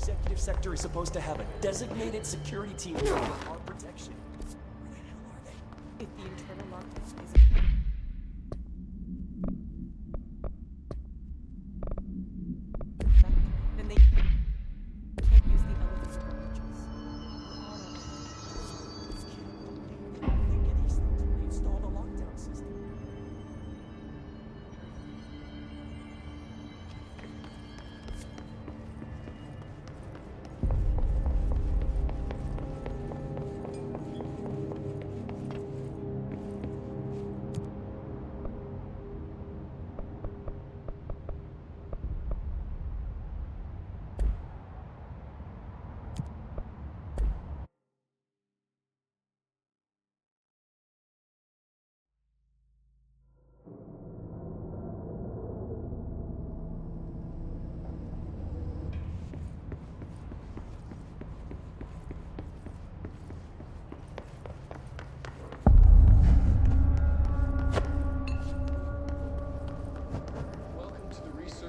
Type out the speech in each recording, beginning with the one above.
executive sector is supposed to have a designated security team for our protection. Where the hell are they? If the internal lockdown is then they can't use the elevator bridges. We're on our way. Think of these things when they install the lockdown system.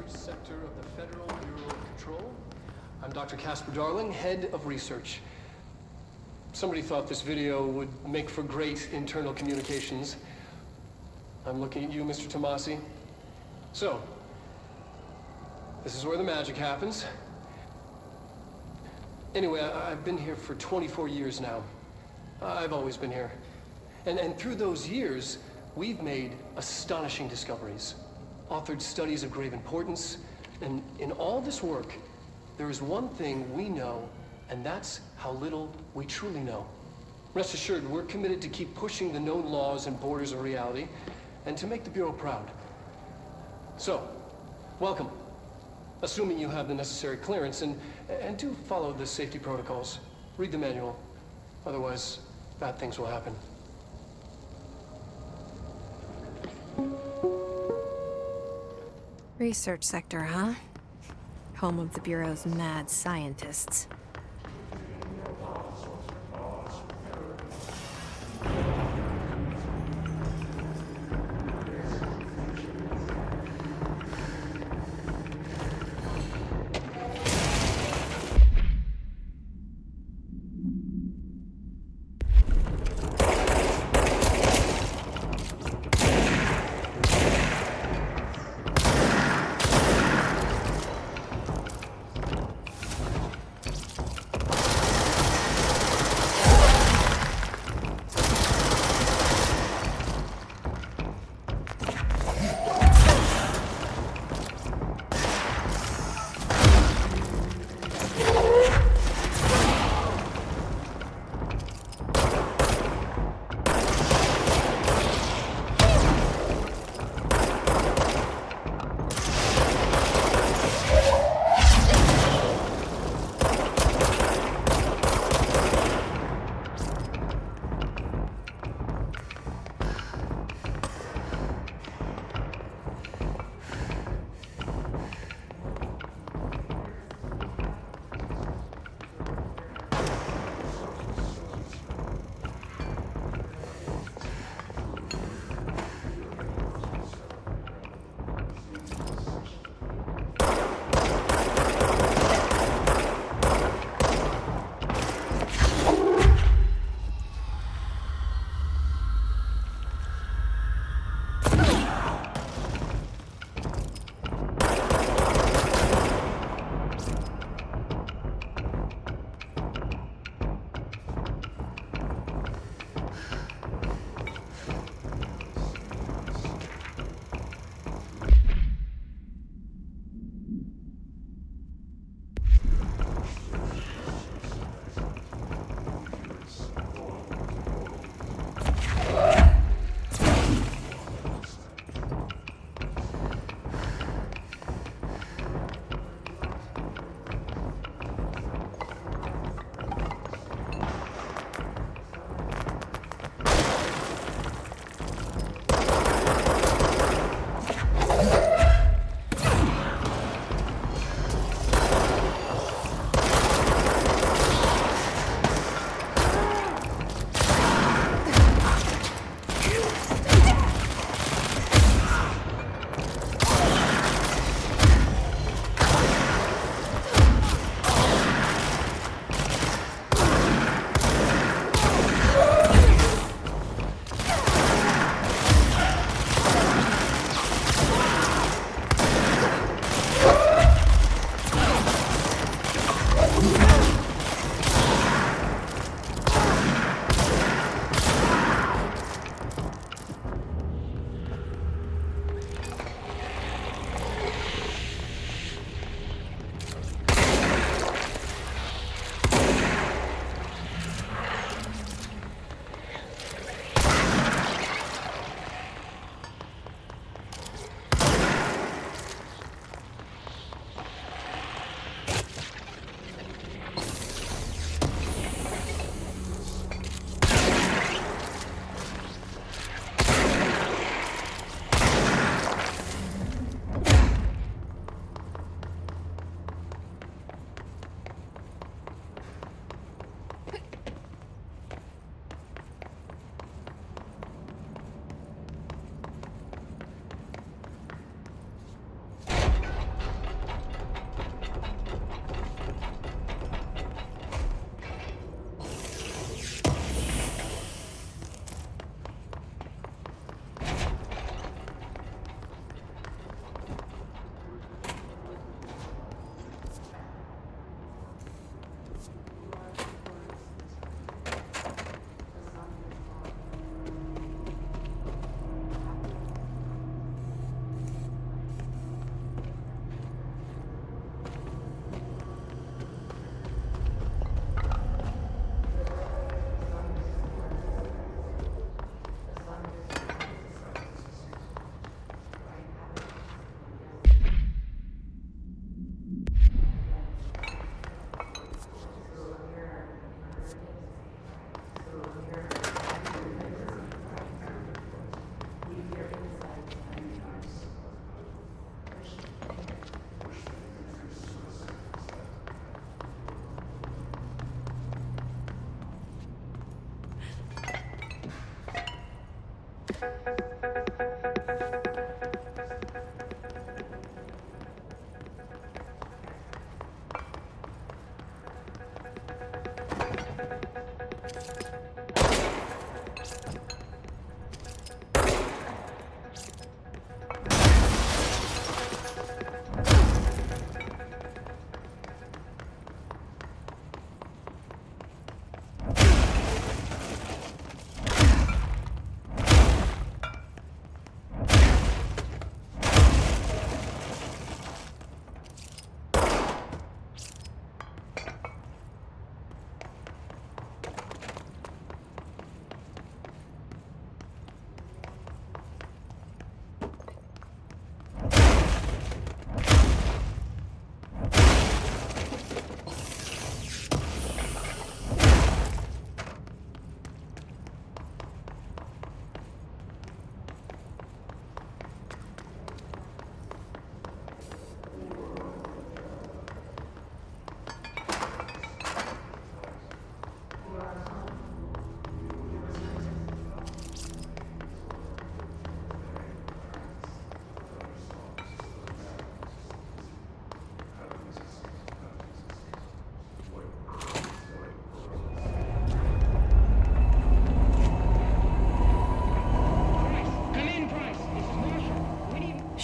Sector of the Federal Bureau of Control. I'm Dr. Casper Darling, Head of Research. Somebody thought this video would make for great internal communications. I'm looking at you, Mr. Tomasi. So, this is where the magic happens. Anyway, I've been here for 24 years now. I've always been here. And through those years, we've made astonishing discoveries. Authored studies of grave importance, and in all this work, there is one thing we know, and that's how little we truly know. Rest assured, we're committed to keep pushing the known laws and borders of reality, and to make the Bureau proud. So, welcome. Assuming you have the necessary clearance, and do follow the safety protocols. Read the manual, otherwise, bad things will happen. Research sector, huh? Home of the Bureau's mad scientists.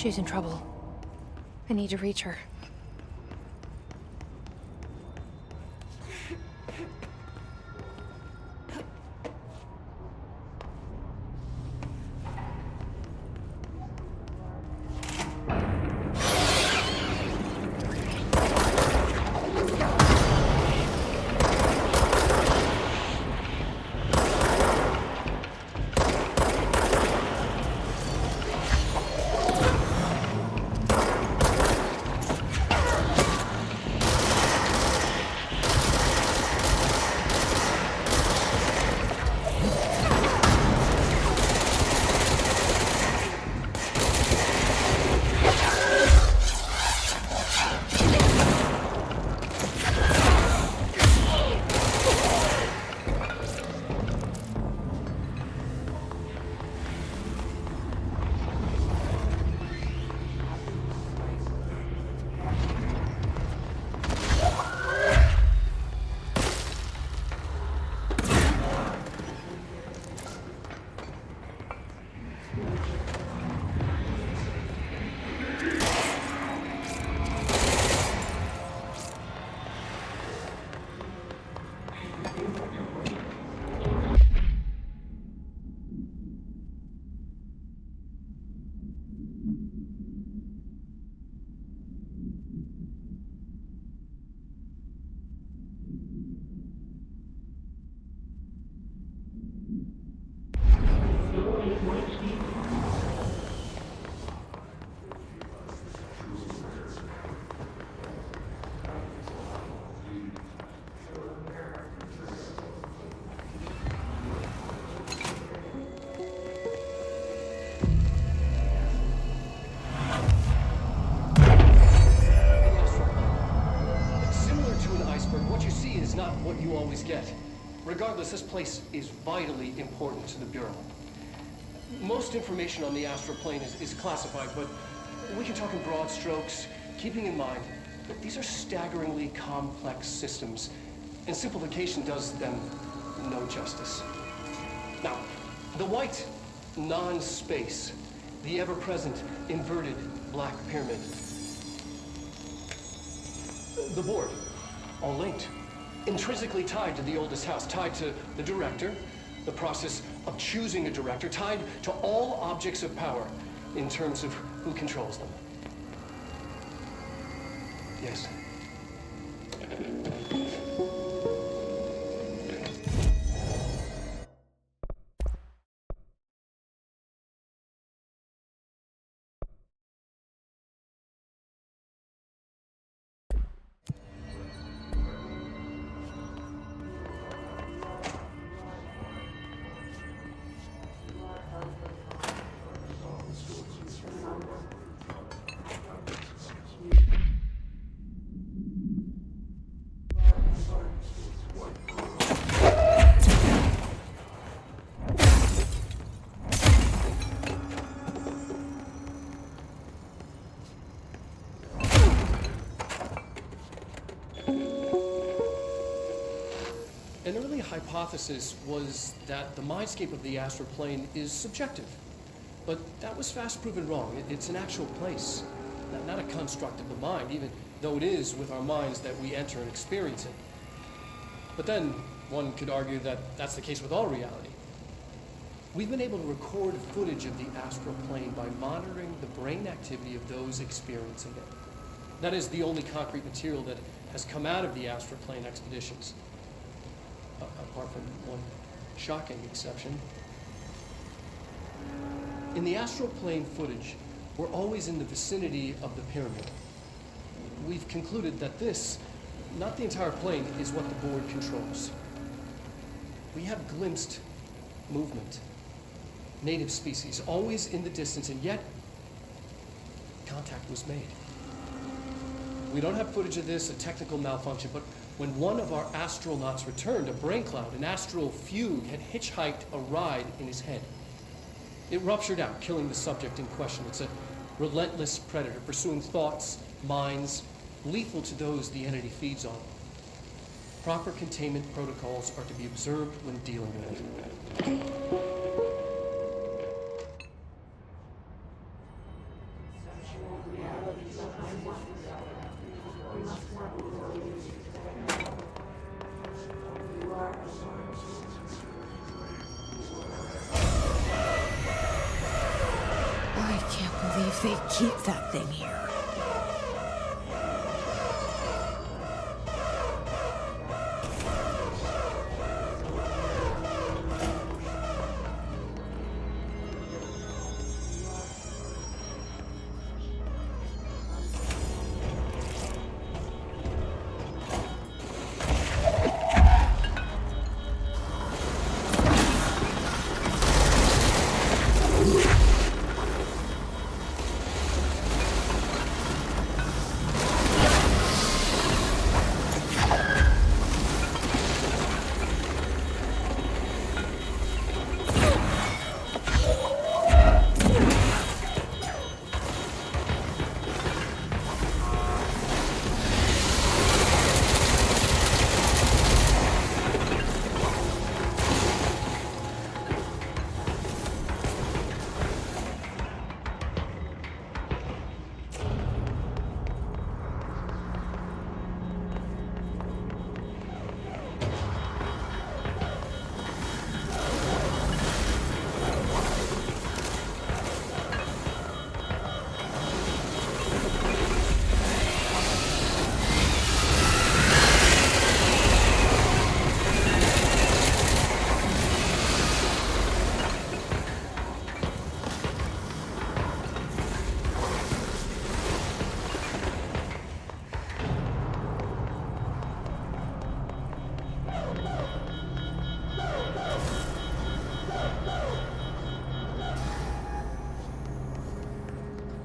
She's in trouble. I need to reach her. What you always get. Regardless, this place is vitally important to the Bureau. Most information on the astral plane is classified, but we can talk in broad strokes, keeping in mind that these are staggeringly complex systems, and simplification does them no justice. Now, the white non-space, the ever-present inverted black pyramid, the board, all linked. Intrinsically tied to the oldest house, tied to the director, the process of choosing a director, tied to all objects of power in terms of who controls them. Yes. An early hypothesis was that the mindscape of the astral plane is subjective. But that was fast proven wrong. It's an actual place, not a construct of the mind, even though it is with our minds that we enter and experience it. But then one could argue that that's the case with all reality. We've been able to record footage of the astral plane by monitoring the brain activity of those experiencing it. That is the only concrete material that has come out of the astral plane expeditions. Apart from one shocking exception. In the astral plane footage, we're always in the vicinity of the pyramid. We've concluded that this, not the entire plane, is what the board controls. We have glimpsed movement, native species, always in the distance, and yet contact was made. We don't have footage of this, a technical malfunction, but when one of our astronauts returned, a brain cloud, an astral fugue, had hitchhiked a ride in his head. It ruptured out, killing the subject in question. It's a relentless predator, pursuing thoughts, minds, lethal to those the entity feeds on. Proper containment protocols are to be observed when dealing with it. I can't believe they keep that thing here.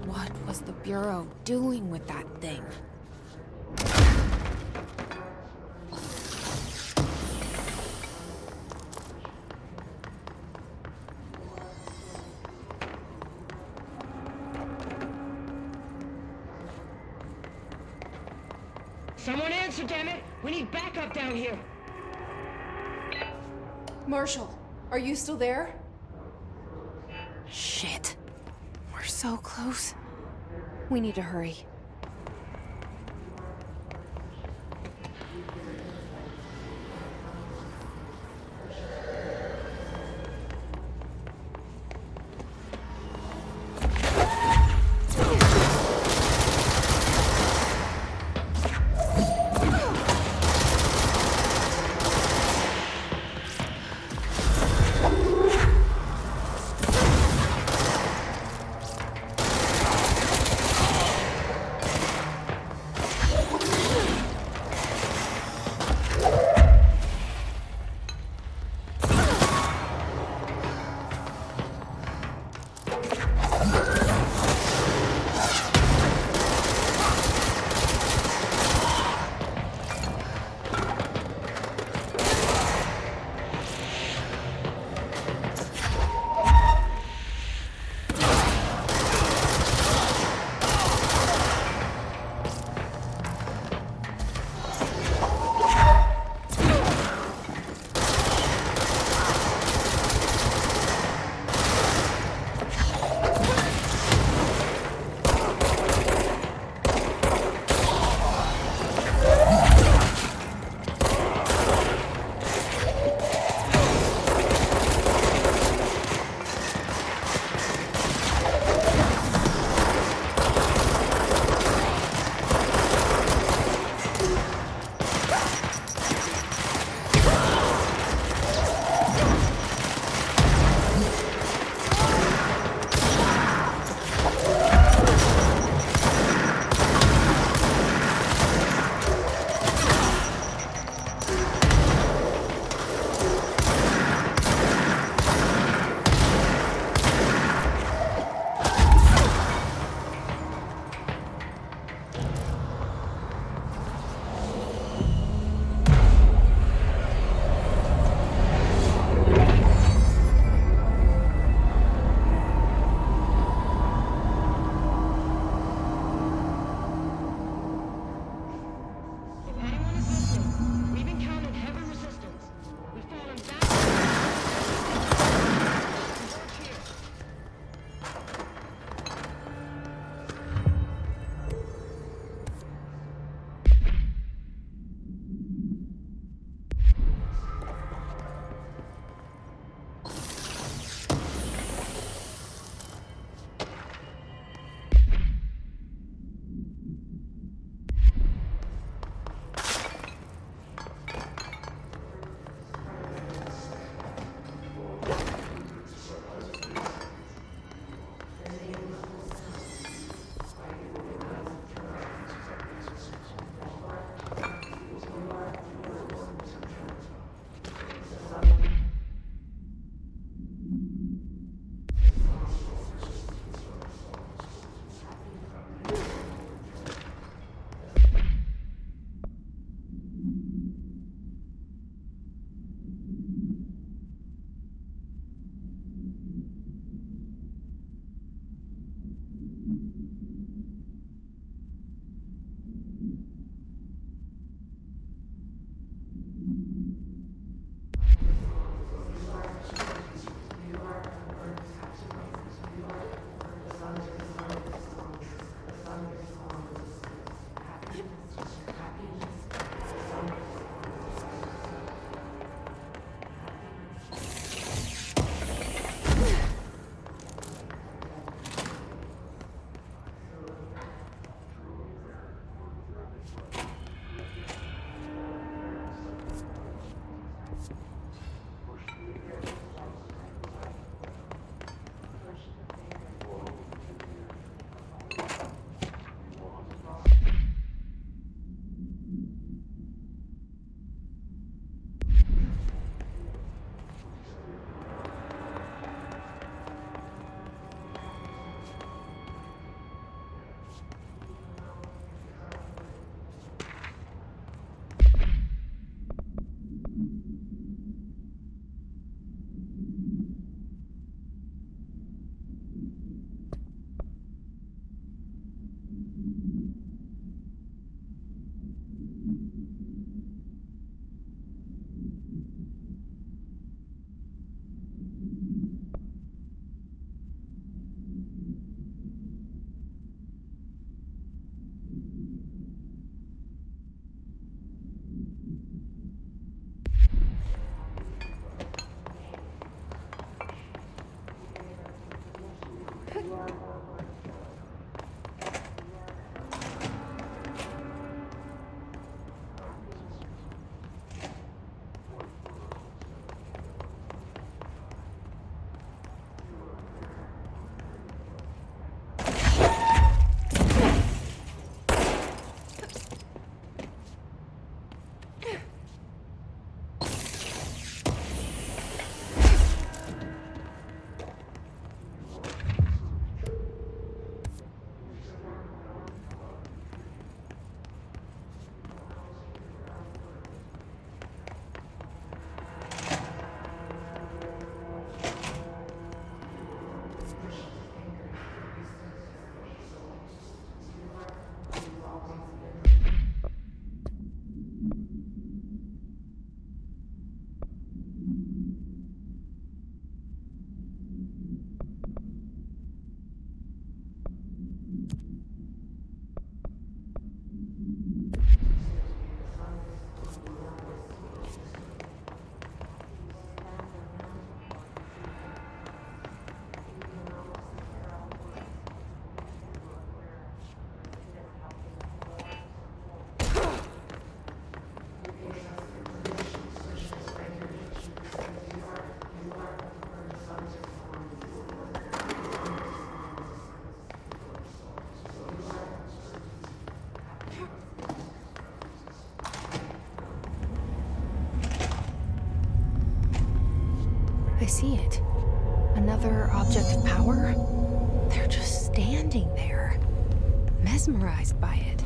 What was the Bureau doing with that thing? Someone answer, damn it! We need backup down here! Marshall, are you still there? Shit. We're so close. We need to hurry. see it. Another object of power? They're just standing there, mesmerized by it.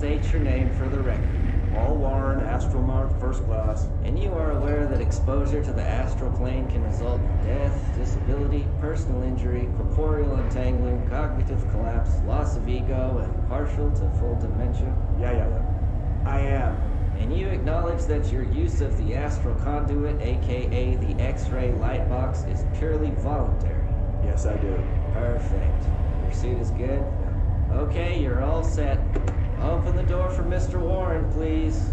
State your name for the record. Paul Warren, astronaut first class. And you are aware that exposure to the astral plane can result in death, disability, personal injury, corporeal untangling, cognitive collapse, loss of ego, and partial to full dementia? Yeah. I am. And you acknowledge that your use of the astral conduit, aka the X-ray light box, is purely voluntary? Yes, I do. Perfect. Your suit is good? Okay, you're all set. Open the door for Mr. Warren, please.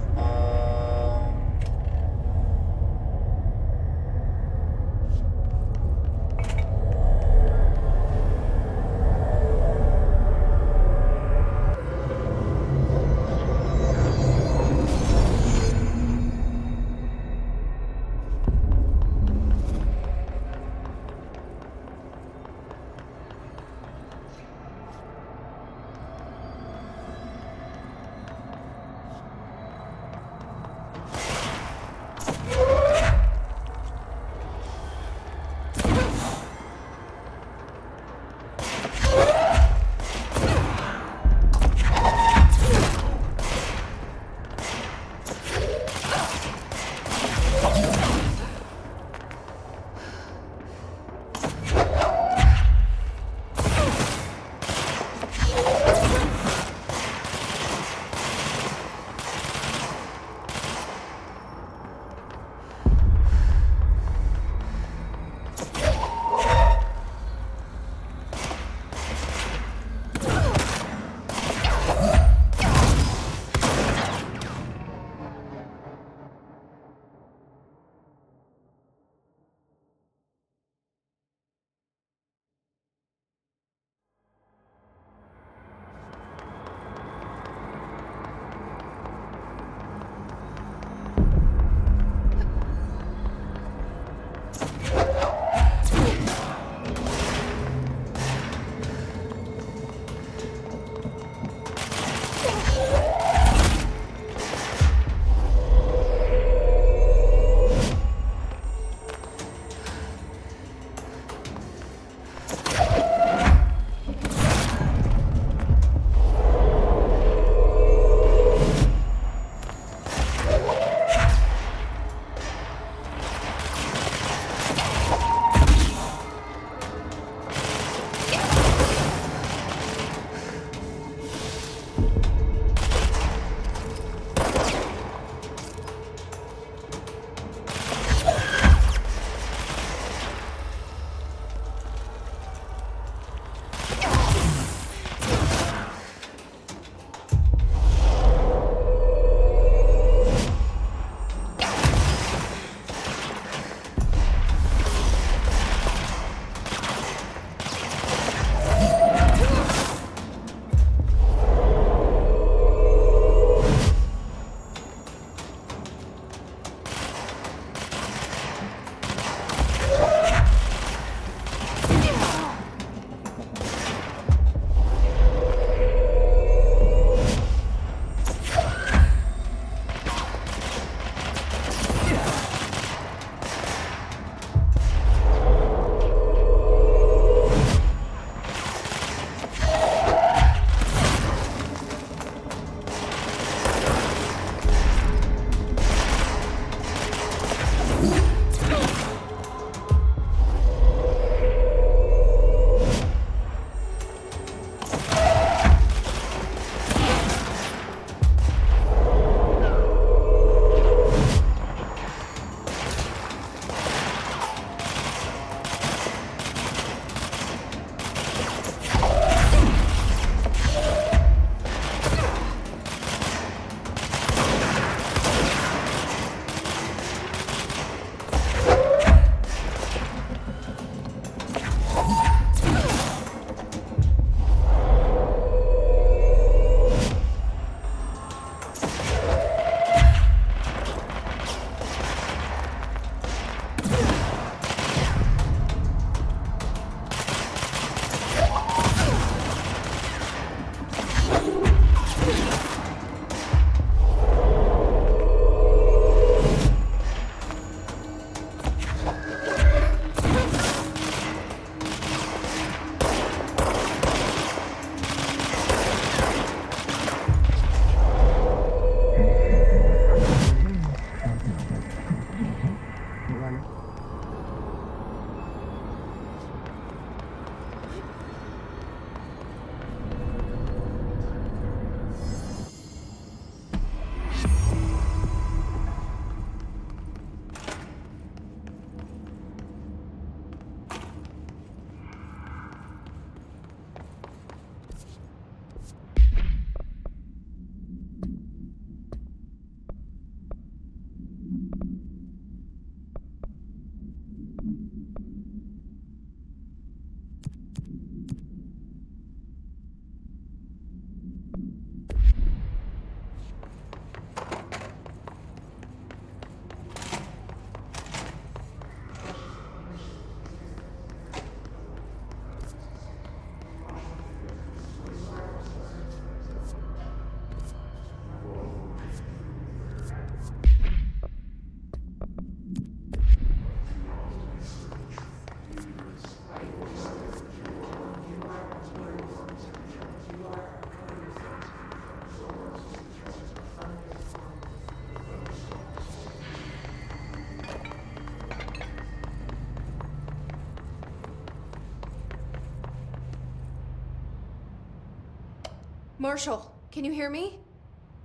Marshall, can you hear me?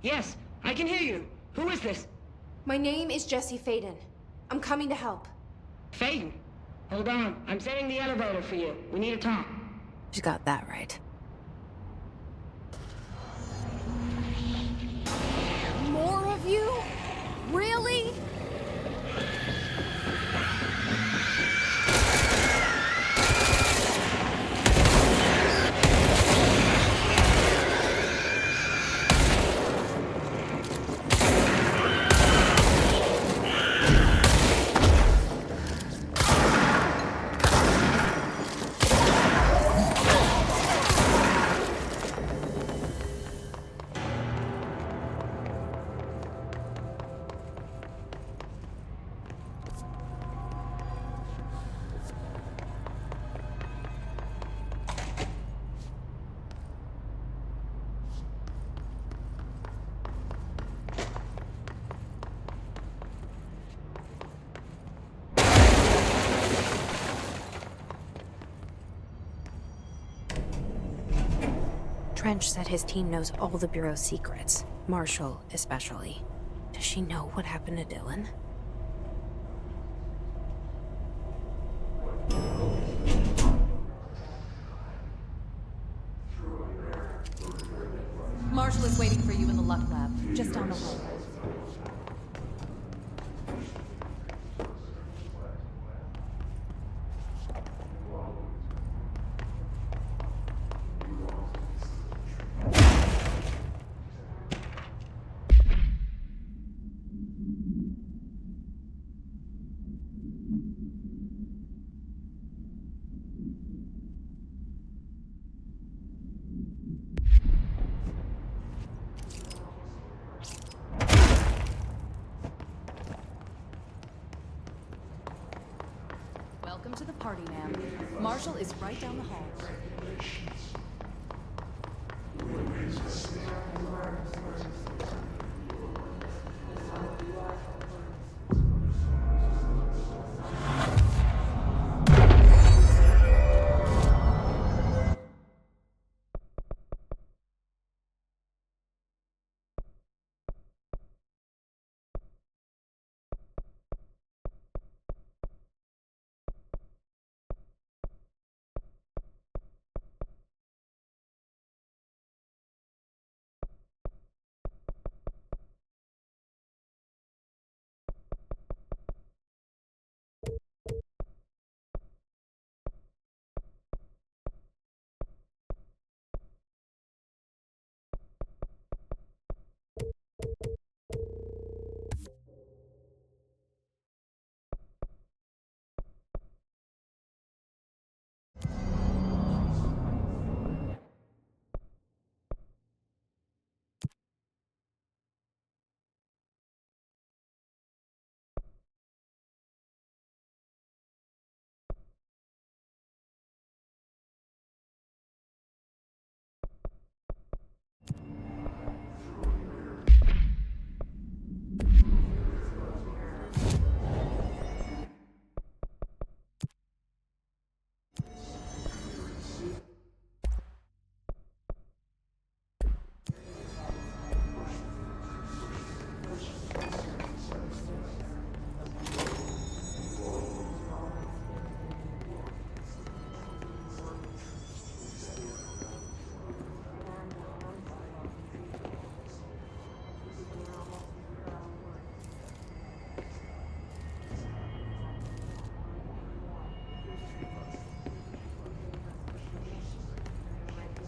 Yes, I can hear you. Who is this? My name is Jesse Faden. I'm coming to help. Faden. Hold on. I'm setting the elevator for you. We need to talk. She got that right. More of you? Really? Trench said his team knows all the Bureau's secrets. Marshall, especially. Does she know what happened to Dylan? Marshall is waiting for you in the Luck Lab, just down the hall. Welcome to the party, ma'am. Marshall is right down the hall.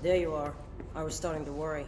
There you are. I was starting to worry.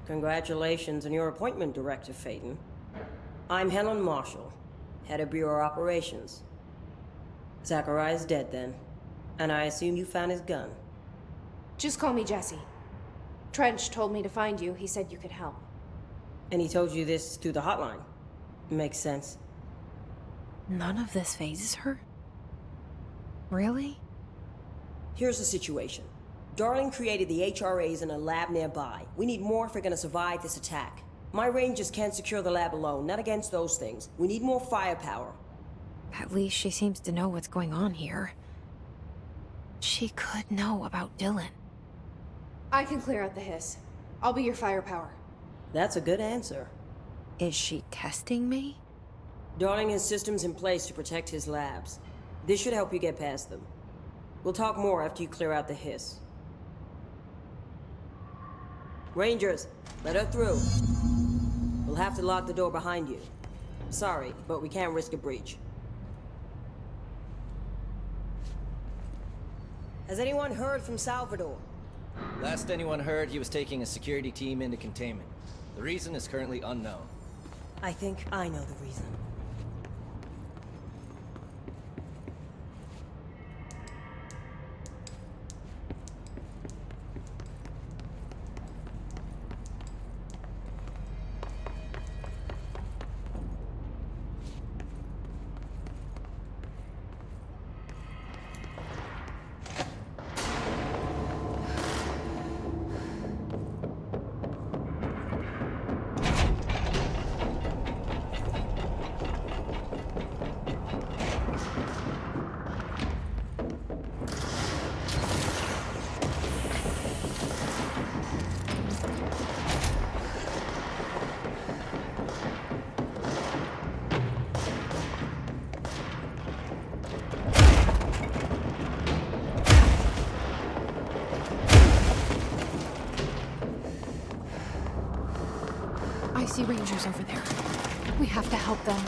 Congratulations on your appointment, Director Phaeton. I'm Helen Marshall, Head of Bureau Operations. Zachariah's dead then, and I assume you found his gun. Just call me Jesse. Trench told me to find you. He said you could help. And he told you this through the hotline. Makes sense. None of this phases her? Really? Here's the situation. Darling created the HRAs in a lab nearby. We need more if we're gonna survive this attack. My rangers can't secure the lab alone, not against those things. We need more firepower. At least she seems to know what's going on here. She could know about Dylan. I can clear out the hiss. I'll be your firepower. That's a good answer. Is she testing me? Darling has systems in place to protect his labs. This should help you get past them. We'll talk more after you clear out the hiss. Rangers, let her through. We'll have to lock the door behind you. Sorry, but we can't risk a breach. Has anyone heard from Salvador? Last anyone heard, he was taking a security team into containment. The reason is currently unknown. I think I know the reason. I see rangers over there. We have to help them.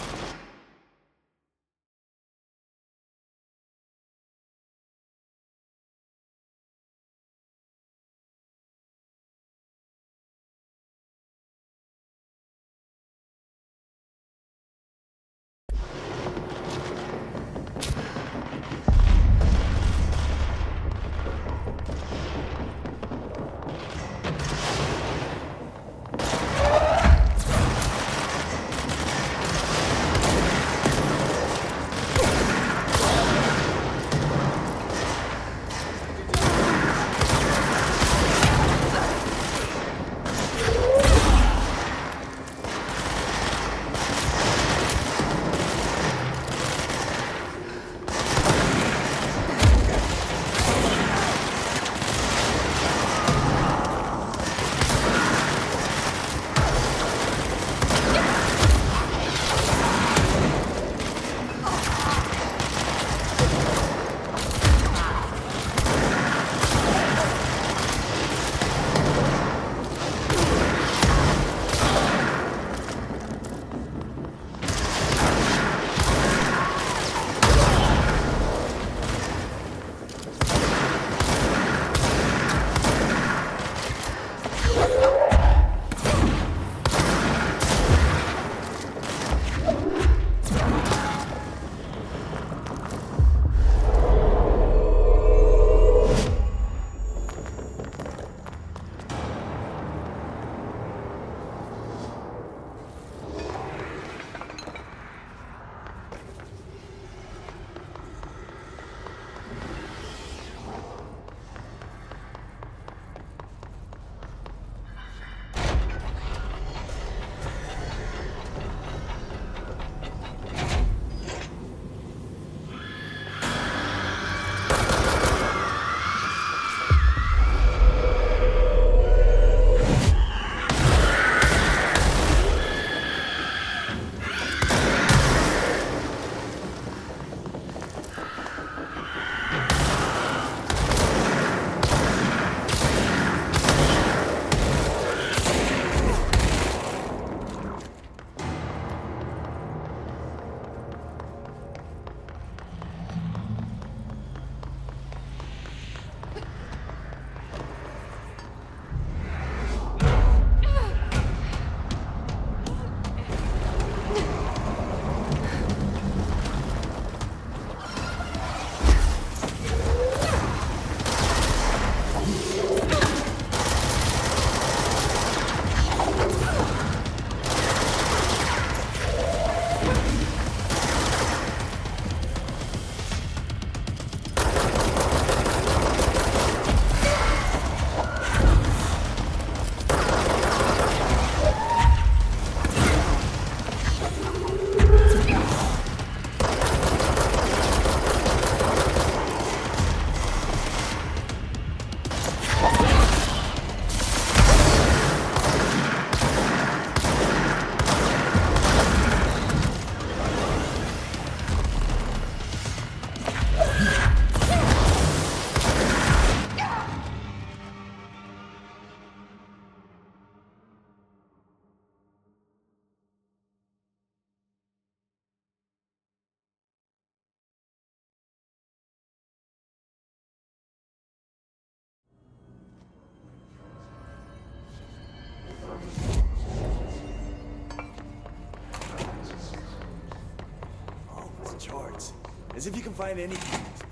As if you can find anything in this place.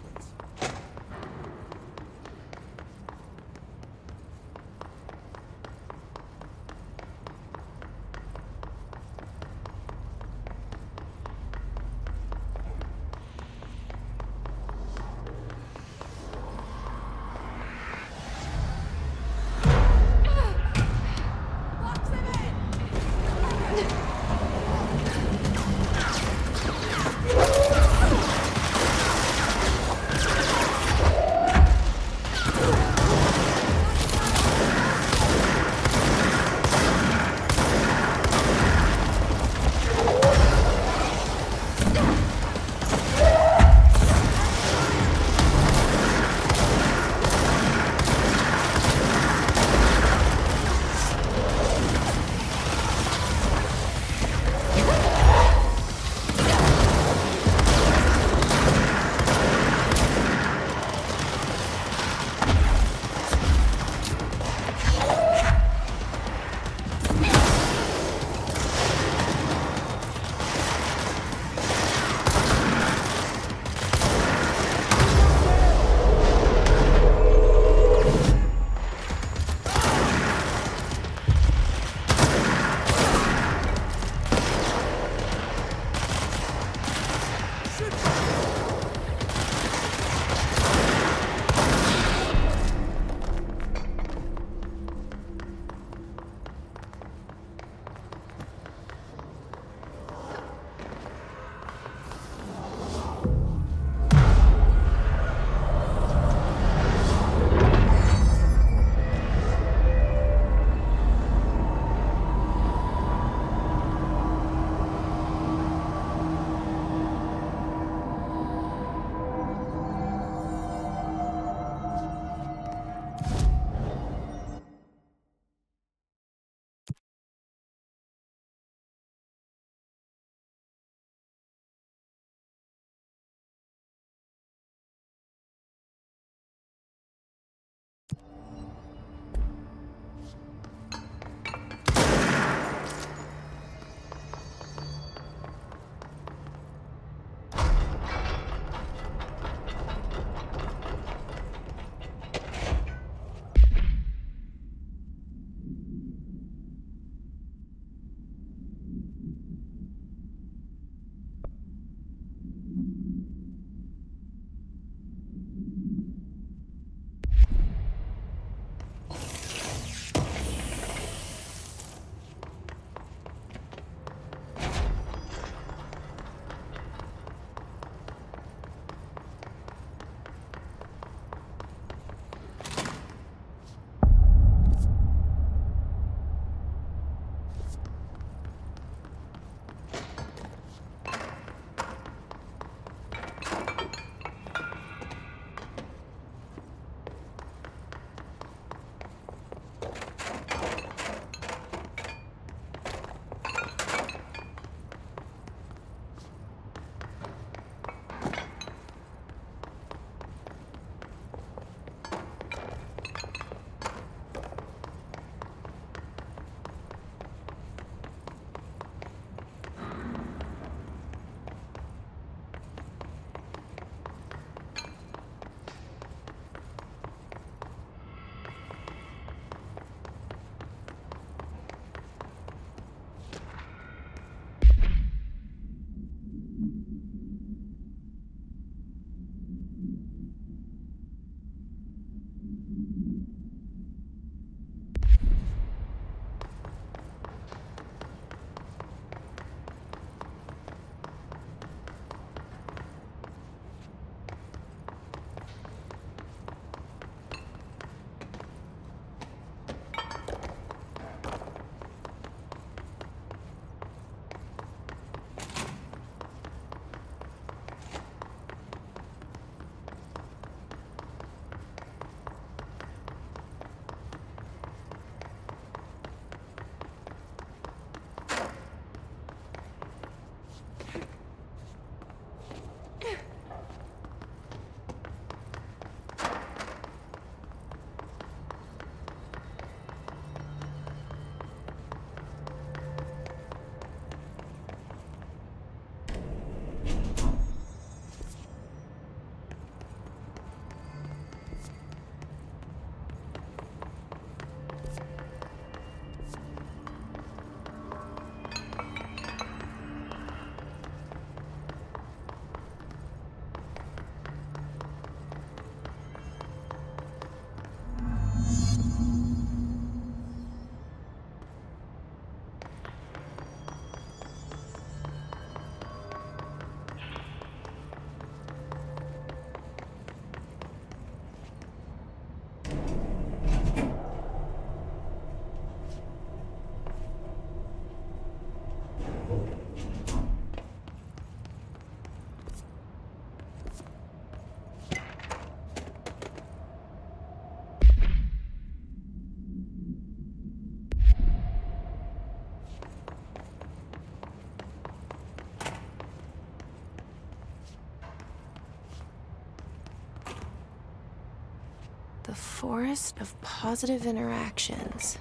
forest of positive interactions.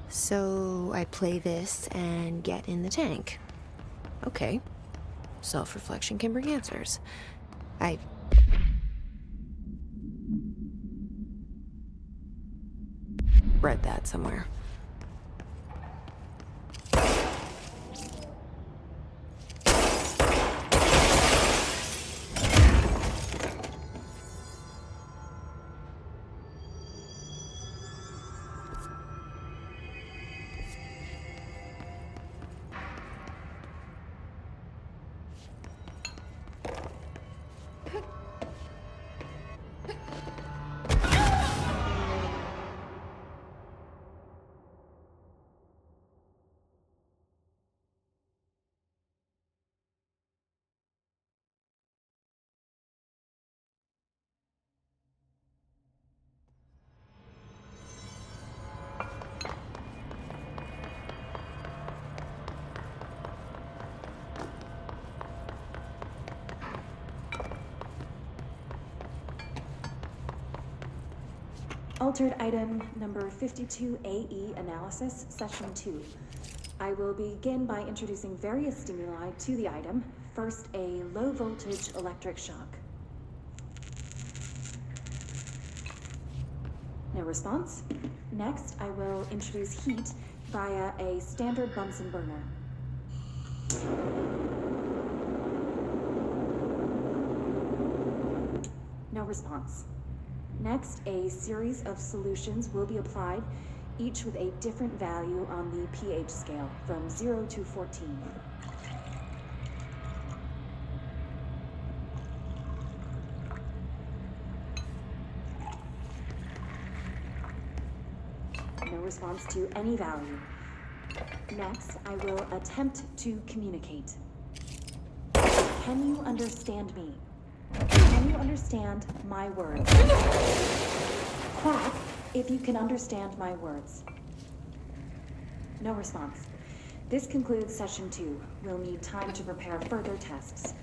So I play this and get in the tank. Okay. Self-reflection can bring answers. I read that somewhere. Altered item number 52AE analysis, session 2. I will begin by introducing various stimuli to the item. First, a low voltage electric shock. No response. Next, I will introduce heat via a standard Bunsen burner. No response. Next, a series of solutions will be applied, each with a different value on the pH scale, from 0 to 14. No response to any value. Next, I will attempt to communicate. Can you understand me? Can you understand my words? Quack if you can understand my words. No response. This concludes session 2. We'll need time to prepare further tests.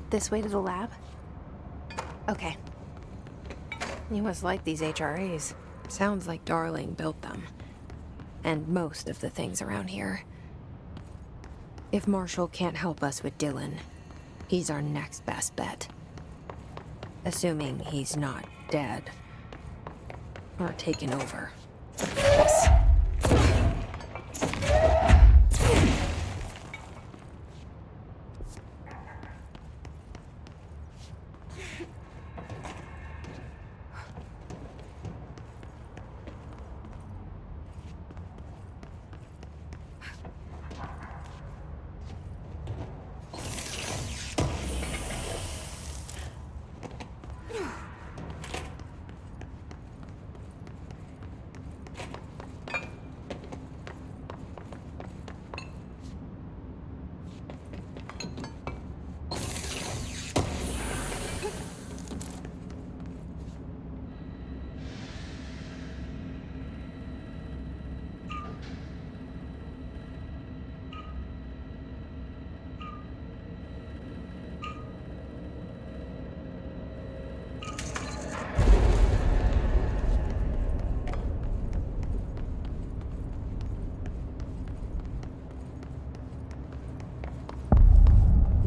This way to the lab? Okay. You must like these HRAs. Sounds like Darling built them. And most of the things around here. If Marshall can't help us with Dylan, he's our next best bet. Assuming he's not dead. Or taken over. Yes.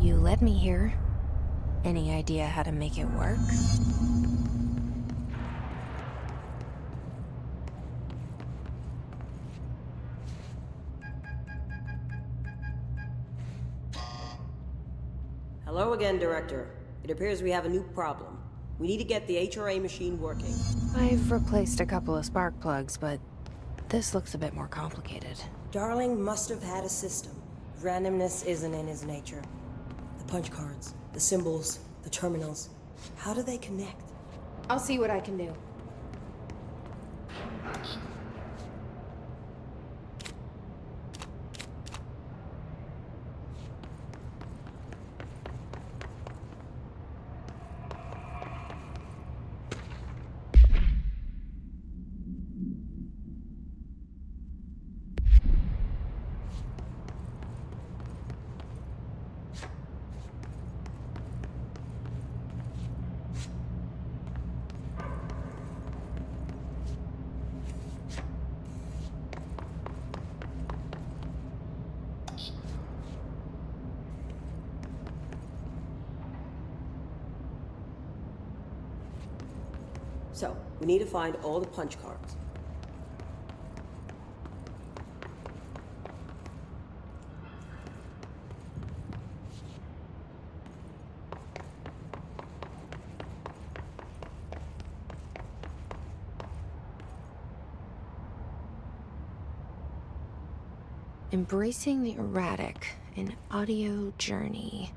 You led me here. Any idea how to make it work? Hello again, Director. It appears we have a new problem. We need to get the HRA machine working. I've replaced a couple of spark plugs, but this looks a bit more complicated. Darling must have had a system. Randomness isn't in his nature. The punch cards, the symbols, the terminals. How do they connect? I'll see what I can do. So, we need to find all the punch cards. Embracing the erratic, an audio journey.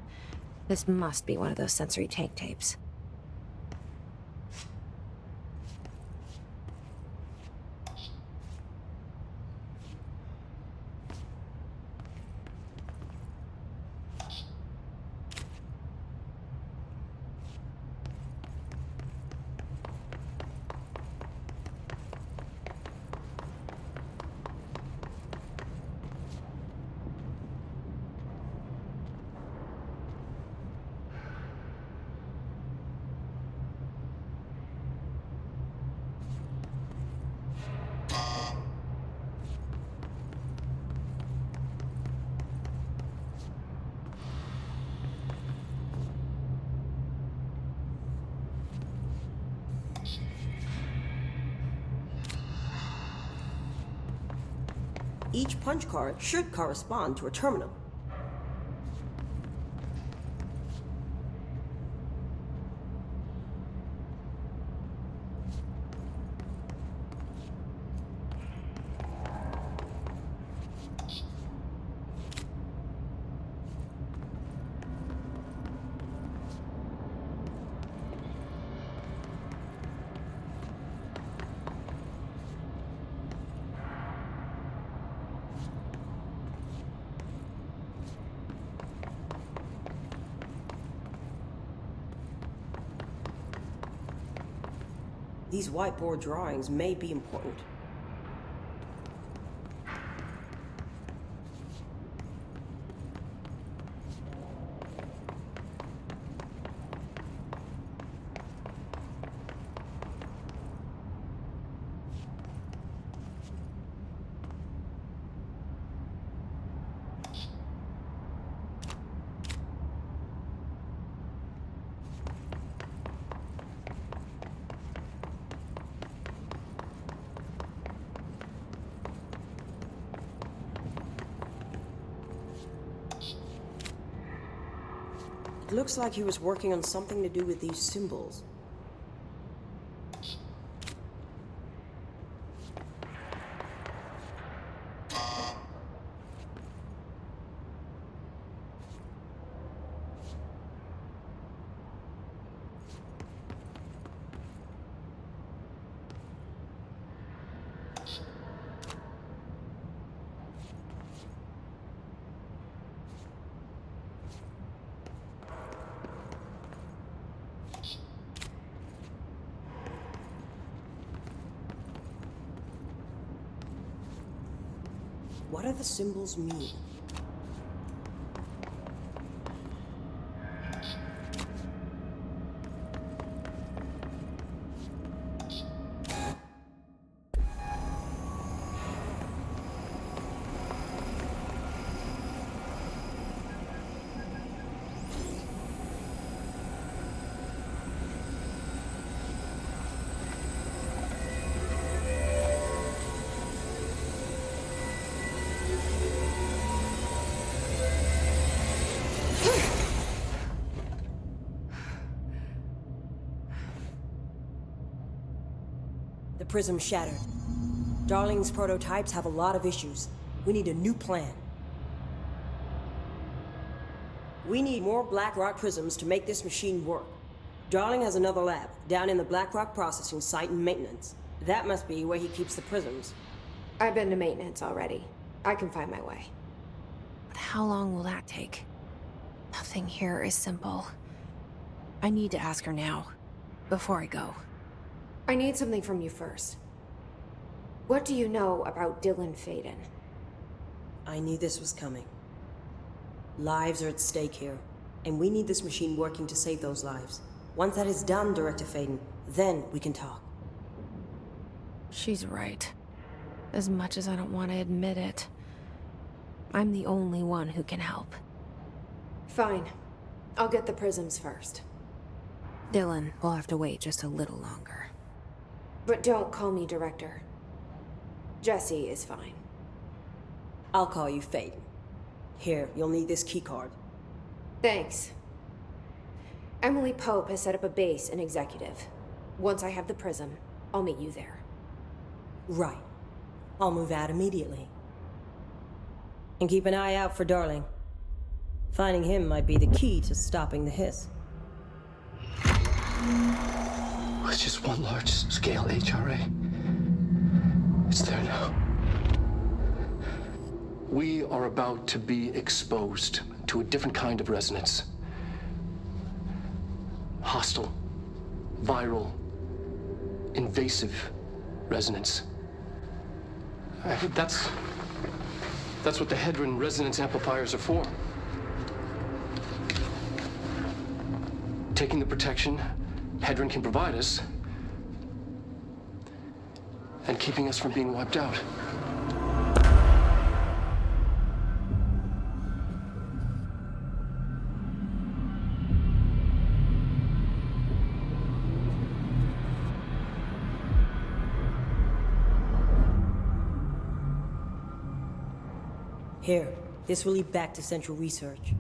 This must be one of those sensory tank tapes. Each punch card should correspond to a terminal. These whiteboard drawings may be important. It looks like he was working on something to do with these symbols. What do the symbols mean? The prism shattered. Darling's prototypes have a lot of issues. We need a new plan. We need more black rot prisms to make this machine work. Darling has another lab, down in the Blackrock processing site in maintenance. That must be where he keeps the prisms. I've been to maintenance already. I can find my way. But how long will that take? Nothing here is simple. I need to ask her now, before I go. I need something from you first. What do you know about Dylan Faden? I knew this was coming. Lives are at stake here, and we need this machine working to save those lives. Once that is done, Director Faden, then we can talk. She's right. As much as I don't want to admit it, I'm the only one who can help. Fine. I'll get the prisms first. Dylan will have to wait just a little longer. But don't call me Director. Jesse is fine. I'll call you Faden. Here, you'll need this keycard. Thanks. Emily Pope has set up a base in Executive. Once I have the prism, I'll meet you there. Right. I'll move out immediately. And keep an eye out for Darling. Finding him might be the key to stopping the hiss. It's just one large-scale HRA. It's there now. We are about to be exposed to a different kind of resonance. Hostile, viral, invasive resonance. That's what the Hedron resonance amplifiers are for. Taking the protection Hedron can provide us, and keeping us from being wiped out. Here, this will lead back to Central Research.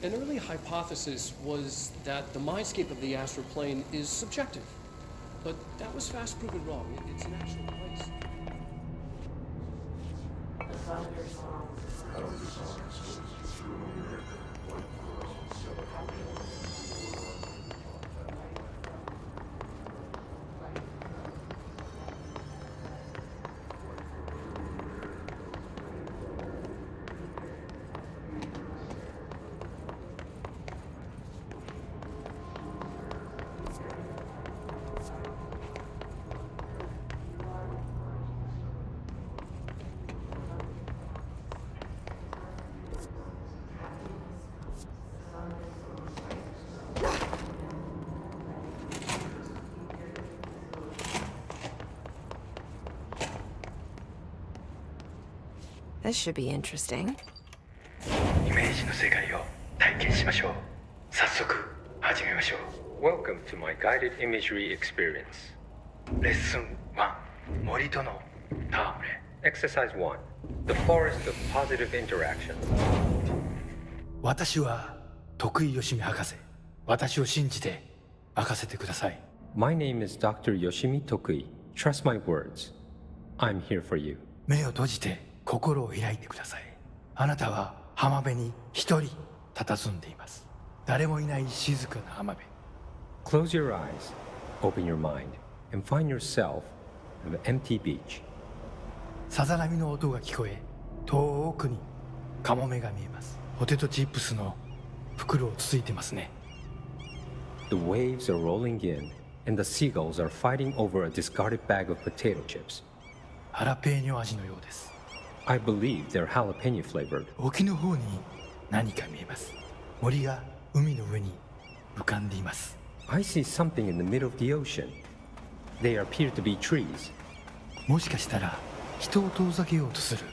An early hypothesis was that the mindscape of the astral plane is subjective. But that was fast proven wrong. It's an actual place. This should be interesting. イメージの世界を体験しましょう。早速始めましょう。Welcome to my guided imagery experience. レッスン1、森との戯れ。Exercise 1, the forest of positive interaction. 私は徳井義美博士。私を信じて任せてください。My name is Dr. Yoshimi Tokui. Trust my words. I'm here for you. 目を閉じて心を開いてください。あなたは浜辺に一人佇んでいます。誰もいない静かな浜辺。Close your eyes, open your mind, and find yourself on an empty beach. さざ波の音が聞こえ、遠くにカモメが見えます。ポテトチップスの袋をつついてますね。The waves are rolling in, and the seagulls are fighting over a discarded bag of potato chips. ハラペーニョ味のようです。I believe they're jalapeno flavored. 沖の方に何か見えます。森が海の上に浮かんでいます。I see something in the middle of the ocean. They appear to be trees. もしかしたら人を遠ざけようとする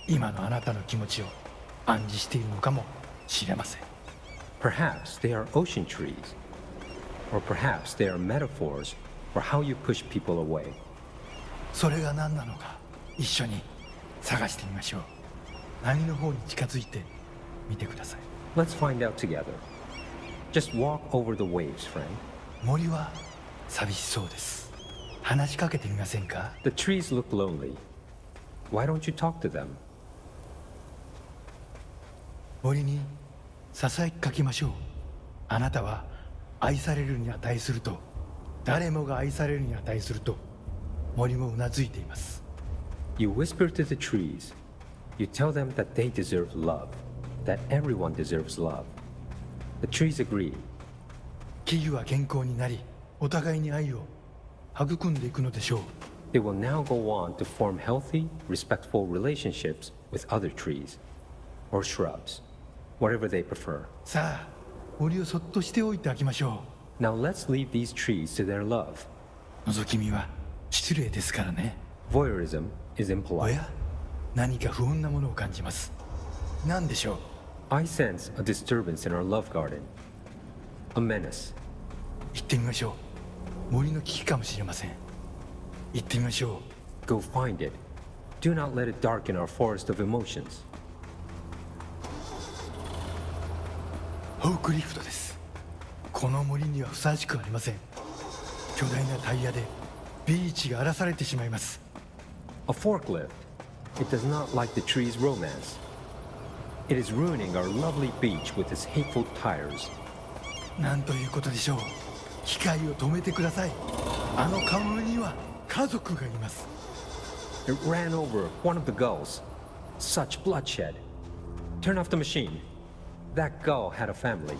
今のあなたの気持ちを暗示しているのかもしれません。Perhaps they are ocean trees. Or perhaps they are metaphors for how you push people away. それが何なのか一緒に探してみましょう。波の方に近づいてみてください。Let's find out together. Just walk over the waves, friend. 森は寂しそうです。話しかけてみませんか？ The trees look lonely. Why don't you talk to them? 森にささやきかけましょう。あなたは愛されるに値すると、誰もが愛されるに値すると、森もうなずいています。You whisper to the trees. You tell them that they deserve love, that everyone deserves love. The trees agree. 木々は健康になり、お互いに愛を育んでいくのでしょう。They will now go on to form healthy, respectful relationships with other trees or shrubs, whatever they prefer. さあ、森をそっとしておいてあげましょう。Now let's leave these trees to their love. 覗き見は失礼ですからね。Voyeurism is impolite. おや、何か不穏なものを感じます。何でしょう？ I sense a disturbance in our love garden. A menace. 行ってみましょう。森の危機かもしれません。行ってみましょう。Go find it. Do not let it darken our forest of emotions. フォークリフトです。この森にはふさわしくありません。巨大なタイヤでビーチが荒らされてしまいます。A forklift. It does not like the tree's romance. It is ruining our lovely beach with its hateful tires. なんということでしょう。機械を止めてください。あのカモメには家族がいます。It ran over one of the gulls. Such bloodshed. Turn off the machine. That gull had a family.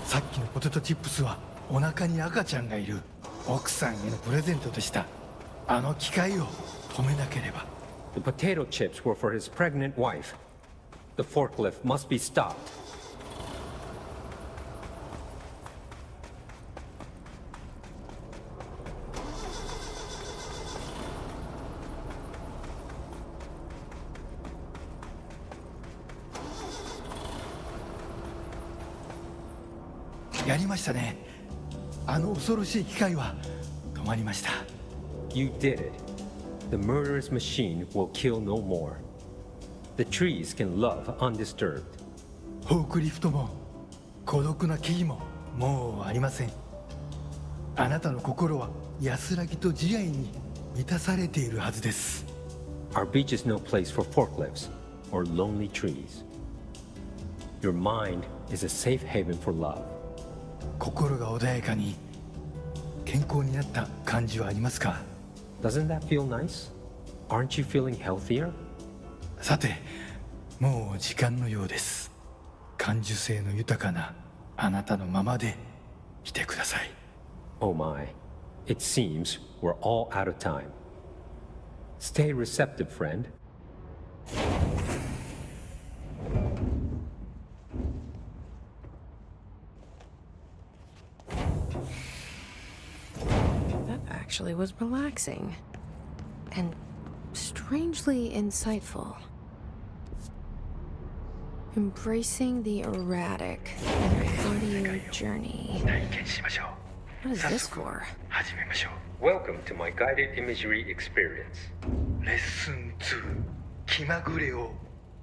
さっきのポテトチップスはお腹に赤ちゃんがいる奥さんへのプレゼントでした。あの機械を止めなければ。The potato chips were for his pregnant wife. The forklift must be stopped. やりましたね。あの恐ろしい機械は止まりました。You did it. The murderous machine will kill no more. The trees can love undisturbed. フォークリフトも孤独な木々ももうありません。あなたの心は安らぎと慈愛に満たされているはずです。Our beach is no place for forklifts or lonely trees. Your mind is a safe haven for love. 心が穏やかに健康になった感じはありますか？ Doesn't that feel nice? Aren't you feeling healthier? さて、もう時間のようです。感受性の豊かなあなたのままでいてください。Oh my, it seems we're all out of time. Stay receptive, friend. That actually was relaxing. And strangely insightful. Embracing the erratic in an audio journey. What is this for? Welcome to my guided imagery experience. レッスン2、気まぐれを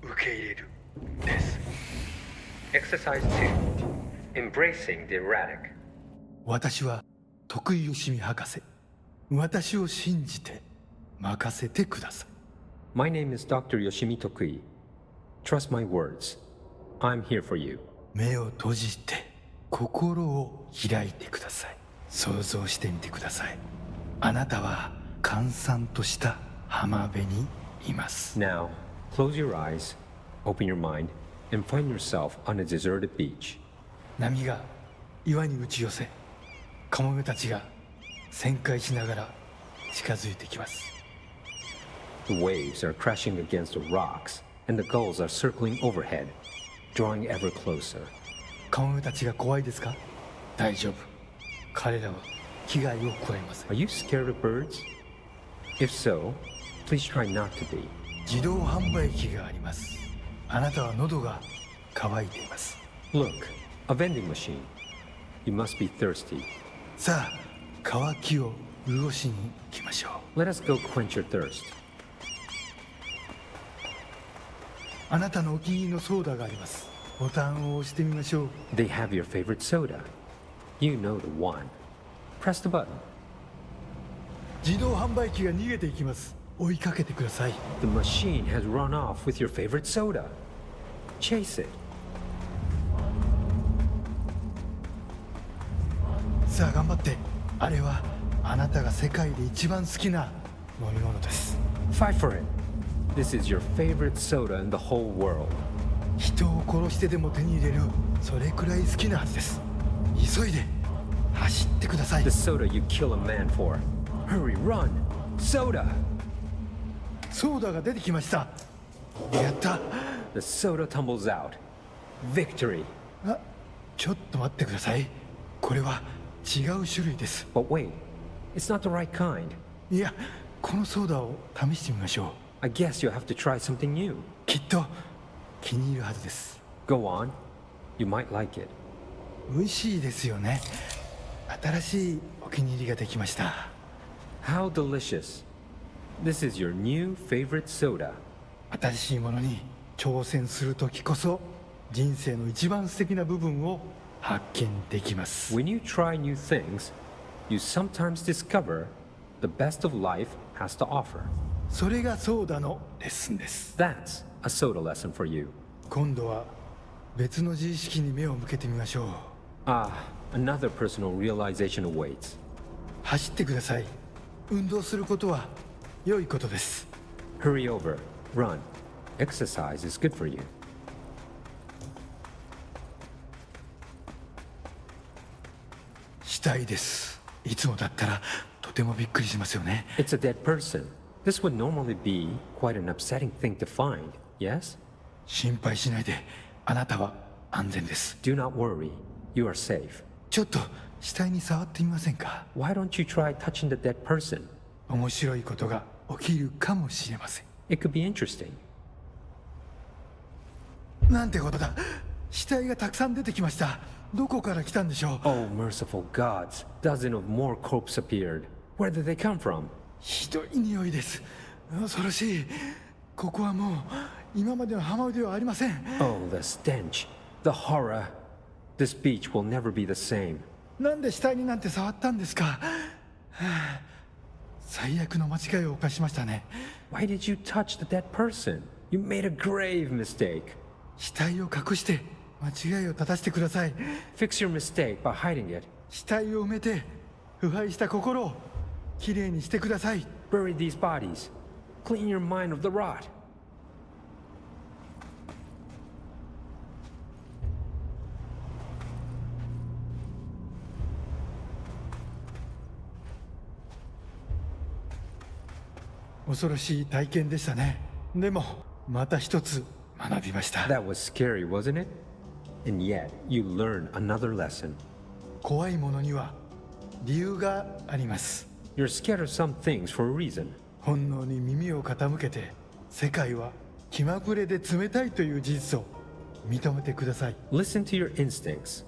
受け入れるです。 Exercise 2. Embracing the erratic. 私は徳井義美博士。私を信じて任せてください。My name is Dr. Yoshimi Tokui. Trust my words. I'm here for you. 目を閉じて心を開いてください。想像してみてください。あなたは閑散とした浜辺にいます。 Now, close your eyes, open your mind, and find yourself on a deserted beach. 波が岩に打ち寄せ、カモメたちが旋回しながら近づいてきます。 The waves are crashing against the rocks, and the gulls are circling overhead, drawing ever closer. カモメたちが怖いですか？大丈夫。彼らは危害を加えません。 Are you scared of birds? If so, please try not to be. 自動販売機があります。あなたは喉が渇いています。 Look, a vending machine. You must be thirsty. さあ、渇きを潤しに行きましょう。 Let us go quench your thirst. あなたのお気に入りのソーダがあります。ボタンを押してみましょう。 They have your favorite soda. You know the one. Press the button. 自動販売機が逃げていきます。追いかけてください。 The machine has run off with your favorite soda. Chase it. さあ頑張って。あれはあなたが世界で一番好きな飲み物です。 Fight for it. This is your favorite soda in the whole world. 人を殺してでも手に入れる、それくらい好きなはずです。急いで走ってください。 The soda you kill a man for. Hurry, run. Soda. ソーダが出てきました。やった。 The soda tumbles out. Victory. あ、ちょっと待ってください。これは違う種類です。 But wait, it's not the right kind. いや、このソーダを試してみましょう。 I guess you'll have to try something new. きっと気に入るはずです。 Go on. You might like it. 美味しいですよね。新しいお気に入りができました。 How delicious. This is your new favorite soda. 新しいものに挑戦するときこそ人生の一番素敵な部分を発見できます。 When you try new things, you sometimes discover the best of life has to offer. それがソーダのレッスンです。 That's a soda lesson for you. 今度は別の自意識に目を向けてみましょう。Ah, another personal realization awaits. 走ってください。運動することは良いことです。 Hurry over. Run. Exercise is good for you. 死体です。いつもだったらとてもびっくりしますよね。 It's a dead person. This would normally be quite an upsetting thing to find, yes? 心配しないで。あなたは安全です。 Do not worry. You are safe. ちょっと死体に触ってみませんか？ Why don't you try touching the dead person? 面白いことが起きるかもしれません。 It could be interesting. なんてことだ。死体がたくさん出てきました。どこから来たんでしょう？ Oh, merciful gods. Dozen of more corpses appeared. Where did they come from? ひどい匂いです。恐ろしい。ここはもう今までの浜辺ではありません。Oh, the stench. The horror. This beach will never be the same. なんで死体になんて触ったんですか。はあ、最悪の間違いを犯しましたね。Why did you touch the dead person? You made a grave mistake. 死体を隠して間違いを正してください。Fix your mistake by hiding it. 死体を埋めて腐敗した心をきれいにしてください。Bury these bodies. Clean your mind of the rot. 恐ろしい体験でしたね。でもまた一つ学びました。That was scary, wasn't it? And yet, you learned another lesson. 怖いものには理由があります。You're scared of some things for a reason. 本能に耳を傾けて、世界は気まぐれで冷たいという事実を認めてください。Listen to your instincts.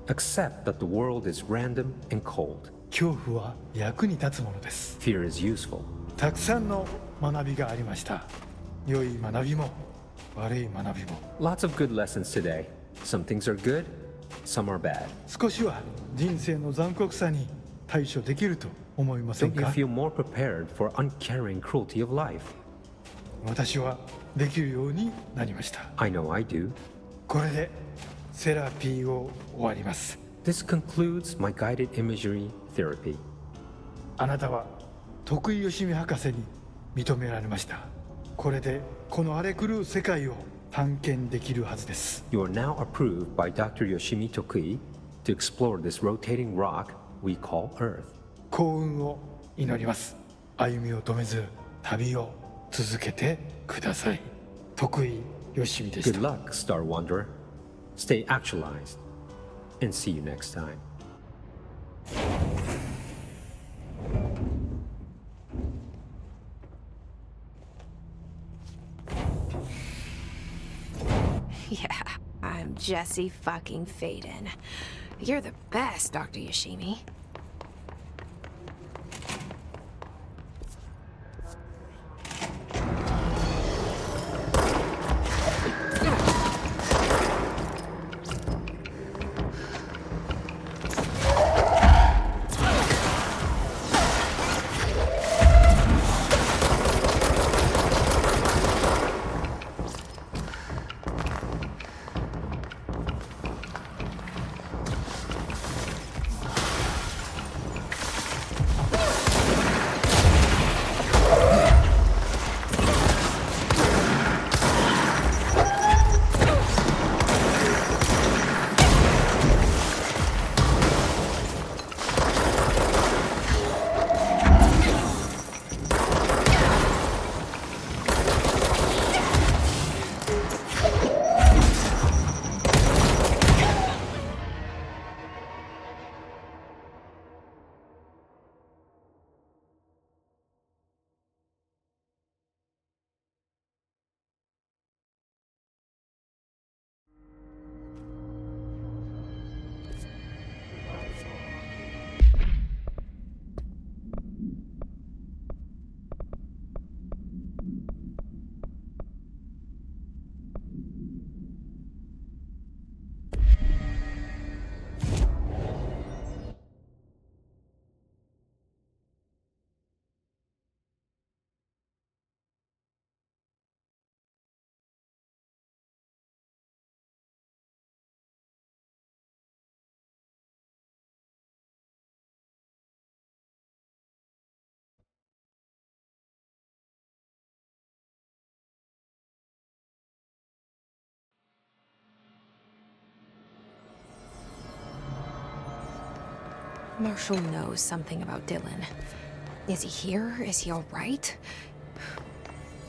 Accept that the world is random and cold. 恐怖は役に立つものです。Fear is useful. たくさんの学びがありました。良い学びも悪い学びも。Lots of good lessons today. Some things are good, some are bad. 少しは人生の残酷さに対処できると思いません Don't you か？ feel more prepared for uncaring cruelty of life? 私はできるようになりました。I know I do. これでセラピーを終わります。This concludes my guided imagery therapy. あなたは徳井義美博士に認められました。これでこの荒れ狂う世界を探検できるはずです。You are now approved by Dr. Yoshimi Tokui to explore this rotating rock we call Earth. 幸運を祈ります。歩みを止めず旅を続けてください。徳井義美でした。 Good luck, Star Wanderer. Stay actualized. And see you next time. Yeah, I'm Jesse fucking Faden. You're the best, Dr. Yoshimi. Marshall knows something about Dylan. Is he here? Is he all right?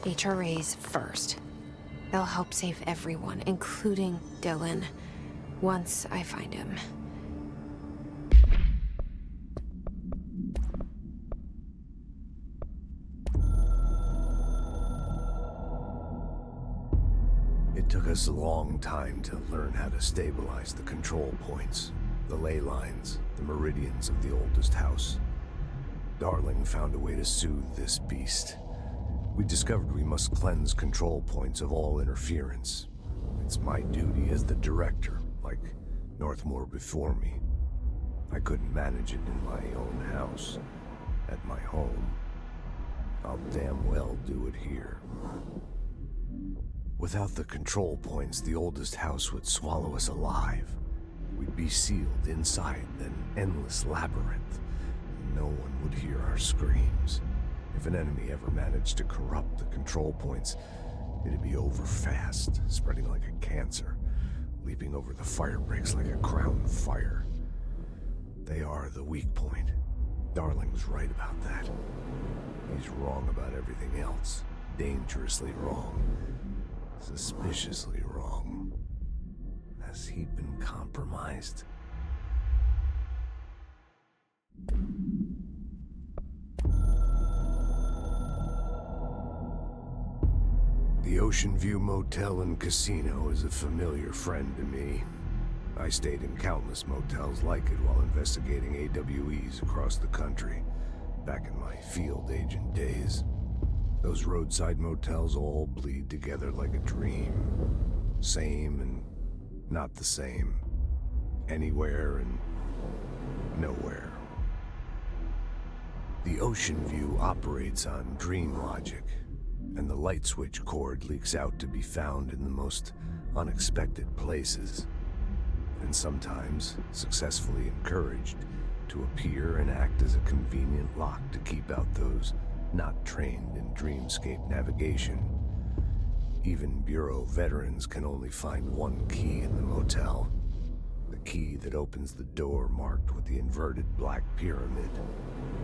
HRAs first. They'll help save everyone, including Dylan, once I find him. It took us a long time to learn how to stabilize the control points, the ley lines, the meridians of the oldest house. Darling found a way to soothe this beast. We discovered we must cleanse control points of all interference. It's my duty as the director, like Northmore before me. I couldn't manage it in my own house, at my home. I'll damn well do it here. Without the control points, the oldest house would swallow us alive. We'd be sealed inside an endless labyrinth. No one would hear our screams. If an enemy ever managed to corrupt the control points, it'd be over fast, spreading like a cancer, leaping over the fire breaks like a crown fire. They are the weak point. Darling's right about that. He's wrong about everything else. Dangerously wrong. Suspiciously wrong. Has he been compromised? The Ocean View Motel and Casino is a familiar friend to me. I stayed in countless motels like it while investigating AWEs across the country, back in my field agent days. Those roadside motels all bleed together like a dream. Same and not the same. Anywhere and nowhere. The Ocean View operates on dream logic, and the light switch cord leaks out to be found in the most unexpected places, and sometimes successfully encouraged to appear and act as a convenient lock to keep out those not trained in dreamscape navigation. Even Bureau veterans can only find one key in the motel. The key that opens the door marked with the inverted black pyramid.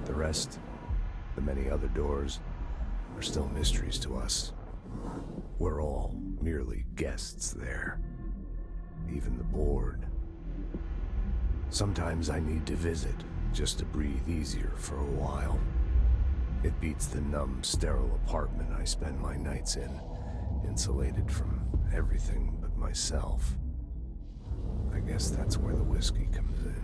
The rest, the many other doors, are still mysteries to us. We're all merely guests there. Even the board. Sometimes I need to visit, just to breathe easier for a while. It beats the numb, sterile apartment I spend my nights in, insulated from everything but myself. I guess that's where the whiskey comes in.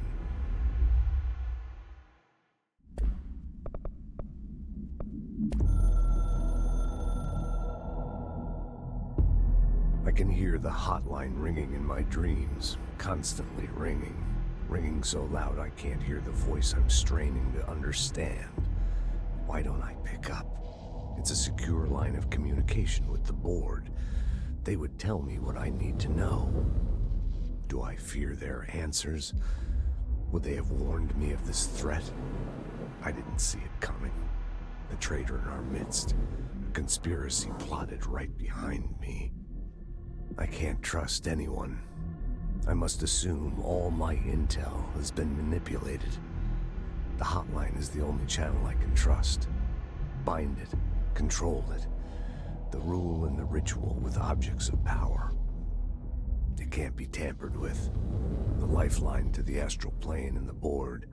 I can hear the hotline ringing in my dreams, constantly ringing. Ringing so loud I can't hear the voice I'm straining to understand. Why don't I pick up? It's a secure line of communication with the board. They would tell me what I need to know. Do I fear their answers? Would they have warned me of this threat? I didn't see it coming. The traitor in our midst. A conspiracy plotted right behind me. I can't trust anyone. I must assume all my intel has been manipulated. The hotline is the only channel I can trust. Bind it, control it. The rule and the ritual with objects of power. It can't be tampered with. The lifeline to the astral plane and the board.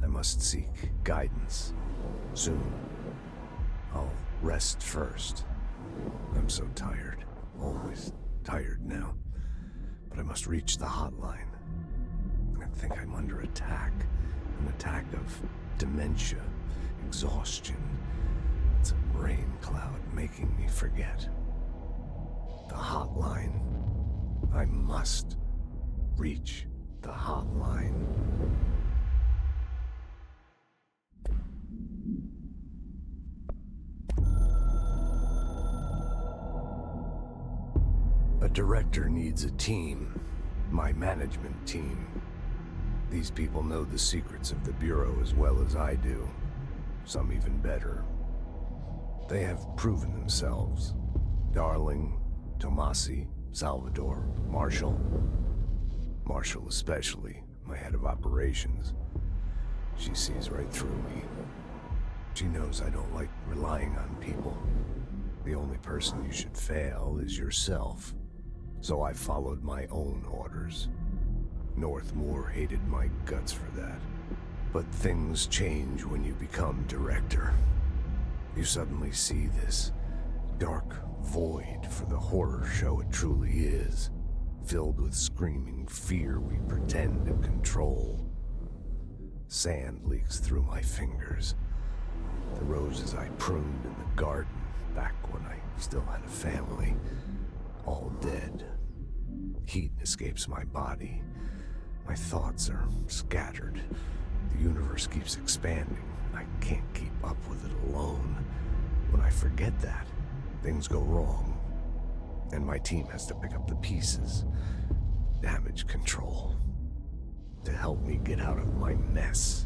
I must seek guidance. Soon. I'll rest first. I'm so tired. Always tired now. But I must reach the hotline. I think I'm under attack. An attack of dementia, exhaustion. It's a rain cloud making me forget. The hotline. I must reach the hotline. A director needs a team. My management team. These people know the secrets of the Bureau as well as I do. Some even better. They have proven themselves. Darling, Tomasi, Salvador, Marshall. Marshall especially, my head of operations. She sees right through me. She knows I don't like relying on people. The only person you should fail is yourself. So I followed my own orders. Northmore hated my guts for that. But things change when you become director. You suddenly see this dark void for the horror show it truly is, filled with screaming fear we pretend to control. Sand leaks through my fingers. The roses I pruned in the garden back when I still had a family, all dead. Heat escapes my body. My thoughts are scattered. The universe keeps expanding. I can't keep up with it alone. When I forget that, things go wrong. And my team has to pick up the pieces. Damage control. To help me get out of my mess.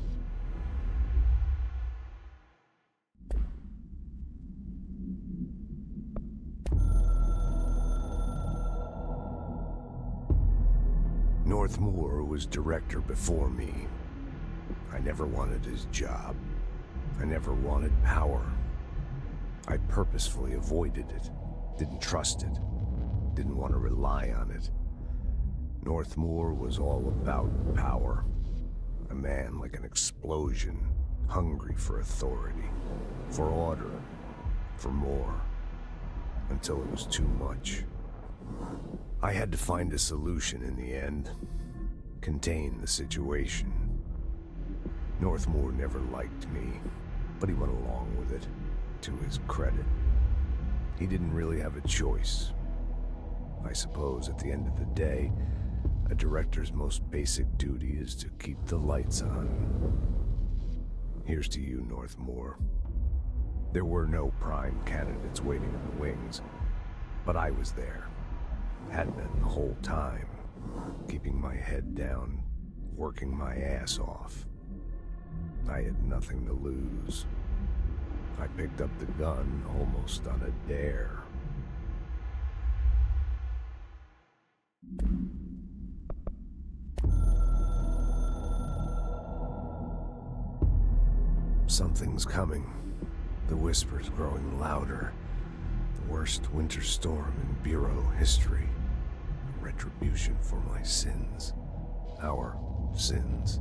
North Moore was director before me. I never wanted his job. I never wanted power. I purposefully avoided it. Didn't trust it. Didn't want to rely on it. North Moore was all about power. A man like an explosion, hungry for authority, for order, for more, until it was too much. I had to find a solution in the end. Contain the situation. North Moore never liked me, but he went along with it, to his credit. He didn't really have a choice. I suppose at the end of the day, a director's most basic duty is to keep the lights on. Here's to you, North Moore. There were no prime candidates waiting in the wings, but I was there. Had been the whole time, keeping my head down, working my ass off. I had nothing to lose. I picked up the gun almost on a dare. Something's coming. The whispers growing louder. The worst winter storm in Bureau history. A retribution for my sins. Our sins.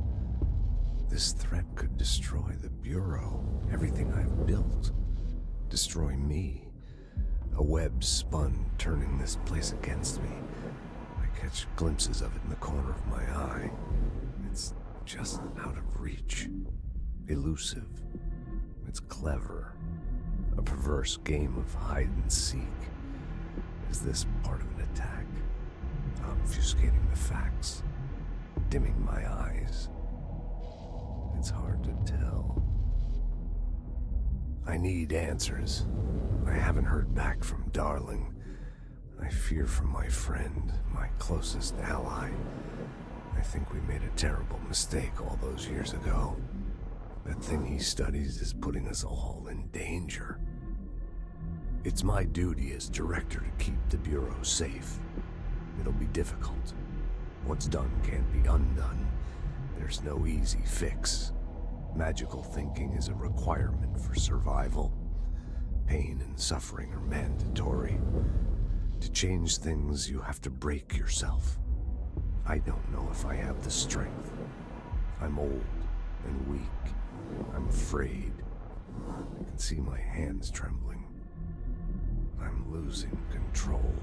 This threat could destroy the Bureau, everything I've built. Destroy me. A web spun, turning this place against me. I catch glimpses of it in the corner of my eye. It's just out of reach. Elusive. It's clever. A perverse game of hide and seek. Is this part of an attack? Obfuscating the facts. Dimming my eyes. It's hard to tell. I need answers. I haven't heard back from Darling. I fear for my friend, my closest ally. I think we made a terrible mistake all those years ago. That thing he studies is putting us all in danger. It's my duty as director to keep the Bureau safe. It'll be difficult. What's done can't be undone. There's no easy fix. Magical thinking is a requirement for survival. Pain and suffering are mandatory. To change things, you have to break yourself. I don't know if I have the strength. I'm old and weak. I'm afraid. I can see my hands trembling. I'm losing control.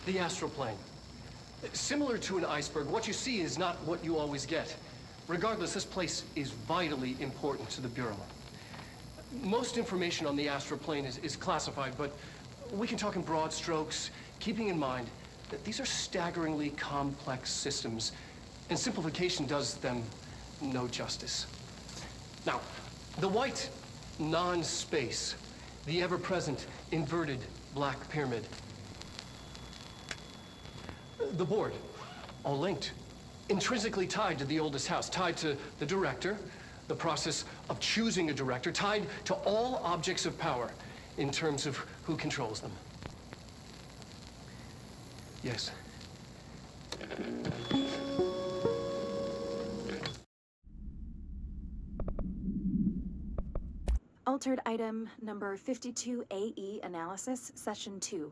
The astral plane. Similar to an iceberg, what you see is not what you always get. Regardless, this place is vitally important to the Bureau. Most information on the astral plane is classified, but we can talk in broad strokes, keeping in mind that these are staggeringly complex systems, and simplification does them no justice. Now, the white non-space, the ever-present inverted black pyramid, the board, all linked, intrinsically tied to the oldest house, tied to the director, the process of choosing a director, tied to all objects of power in terms of who controls them. Yes. Altered item number 52AE analysis, session 2.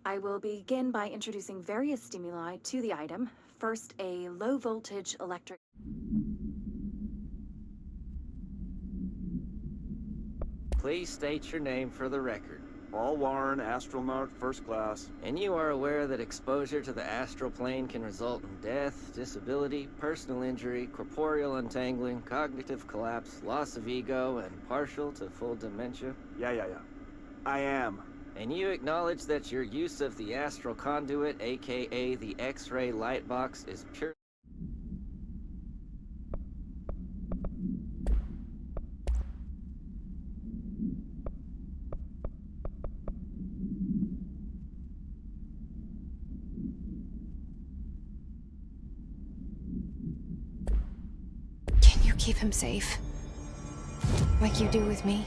I will begin by introducing various stimuli to the item. First, a low voltage electric. Please state your name for the record. Paul Warren, astronaut, first class. And you are aware that exposure to the astral plane can result in death, disability, personal injury, corporeal untangling, cognitive collapse, loss of ego, and partial to full dementia? Yeah. I am. And you acknowledge that your use of the astral conduit, aka the X-ray light box, is pure. Can you keep him safe? Like you do with me?